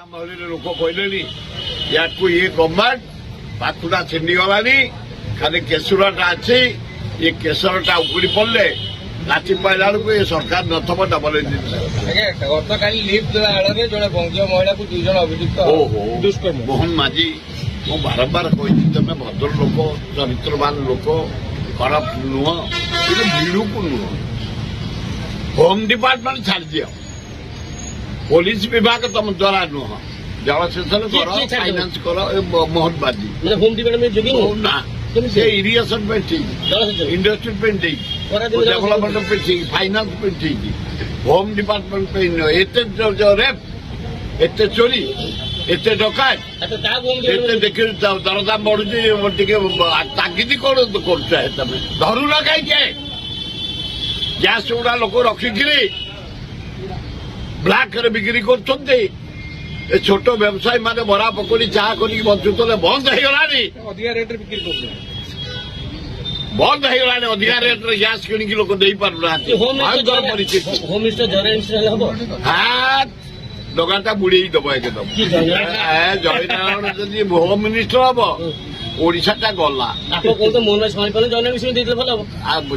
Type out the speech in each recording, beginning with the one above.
ଗାଁ ମହଲରେ ଲୋକ କହିଲେଣି ୟାକୁ ଇଏ ଗଭର୍ଣ୍ଣମେଣ୍ଟ ପାଖୁଟା ଛିଣ୍ଡି ଗଲାନି ଖାଲି କେଶରଟା ଅଛି ଏ କେଶରଟା ଉପୁଡ଼ି ପଡ଼ିଲେ ନାଚି ପାଇଲା ବେଳକୁ ଏ ସରକାର ନଥବ ଡବଲ ଇଞ୍ଜିନ। ଗତକାଲି ଲିଫ୍ଟ ଦେବା ଆଳରେ ଜଣେ ବଙ୍ଗୀୟ ମହିଳାକୁ 2 ଜଣ ଅଭିଯୁକ୍ତ ଦୁଷ୍କର୍ମ। ମୋହନ ମାଝୀ ମୁଁ ବାରମ୍ବାର କହିଛି ତମେ ଭଦ୍ର ଲୋକ ଚରିତ୍ରବାନ ଲୋକ ଖରାପ ନୁହଁ କିନ୍ତୁ ଭିଡୁକୁ ନୁହଁ। ହୋମ ଡିପାର୍ଟମେଣ୍ଟ ଛାଡ଼ିଦିଅ ପୋଲିସ ବିଭାଗ ତମ ଦ୍ୱାରା ନୁହଁ ଜଳସେଚନ କର ଫାଇନାନ୍ସ କର ମୋହନ ମାଝୀ ନା ସେ ଇରିଗେସନ ପାଇଁ ଠିକ ଇଣ୍ଡଷ୍ଟ୍ରି ପାଇଁ ଠିକ ଡେଭଲପମେଣ୍ଟ ପାଇଁ ଠିକ ଫାଇନାନ୍ସ ପାଇଁ ଠିକ ହୋମ ଡିପାର୍ଟମେଣ୍ଟ ପାଇଁ ନୁହଁ। ଏତେ ରେପ୍ ଏତେ ଚୋରି ଏତେ ଡକାୟତ ଏତେ ଦେଖି ଦରଦାମ ବଢୁଛି ଟିକେ ତାଗିଦି କଣ କରୁଛ ତମେ ଧରୁନ କାହିଁକି ଗ୍ୟାସ ଗୁଡା ଲୋକ ରଖିକିରି ବ୍ଲାକରେ ବିକ୍ରି କରୁଛନ୍ତି। ଏ ଛୋଟ ବ୍ୟବସାୟୀ ମାନେ ବରା ପକୋଡି ଚାହା କରିକି ବଞ୍ଚୁଥିଲେ ବନ୍ଦ ହେଇଗଲାଣି ଅଧିକା ରେଟ୍ରେ ବିକ୍ରି କରୁଛନ୍ତି ବନ୍ଦ ହେଇଗଲାଣି ଅଧିକା ରେଟ୍ରେ ଗ୍ୟାସ କିଣିକି ଲୋକ ଦେଇପାରୁନାହାନ୍ତି ଭୟଙ୍କର ପରିସ୍ଥିତି। ଡଙ୍ଗାଟା ବୁଡେଇ ଦବ ଏକଦମ ଜୟନାରାୟଣ ଯଦି ହୋମ ମିନିଷ୍ଟର ହବ ଓଡିଶାଟା ଗଲା।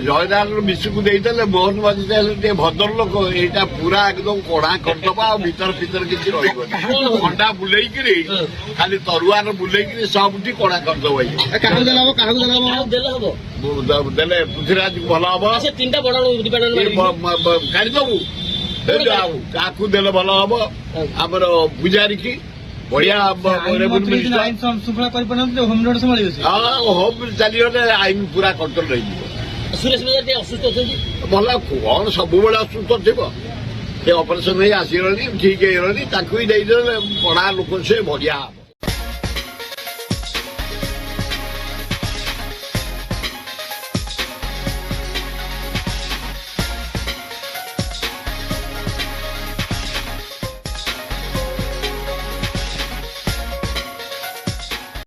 ଜୟନାରାୟଣ ମିଶୁକୁ ଦେଇଦେଲେ ମୋହନ ମାଝୀ ଟିକେ ଭଦ୍ର ଲୋକ ଏଇଟା ପୁରା ଏକଦମ କଣା କରିଦବ ଆଉ ଭିତର କିଛି ରହିବନି ଖଣ୍ଡା ବୁଲେଇକିରି ଖାଲି ତରୁଆର ବୁଲେଇକିରି ସବୁଠି କଣା କରିଦବ। ଦେଲେ ପୃଥ୍ୱୀରାଜ ଭଲ ହବ କାଢିଦବୁ କାହାକୁ ଦେଲେ ଭଲ ହବ ଆମର ପୂଜାରୀ କି ବଢିଆ ହୋମ ଚାଲିଗଲେ ଆଇନ ପୁରା କଣ୍ଟ୍ରୋଲ ରହିଯିବ। ଭଲ କଣ ସବୁବେଳେ ଅସୁସ୍ଥ ଥିବ ସେ ଅପରେସନ ହେଇ ଆସିଗଲାଣି ଠିକ ହେଇଗଲାଣି ତାକୁ ହିଁ ଦେଇଦେଲେ ପଢା ଲୋକ ସେ ବଢିଆ ହବ।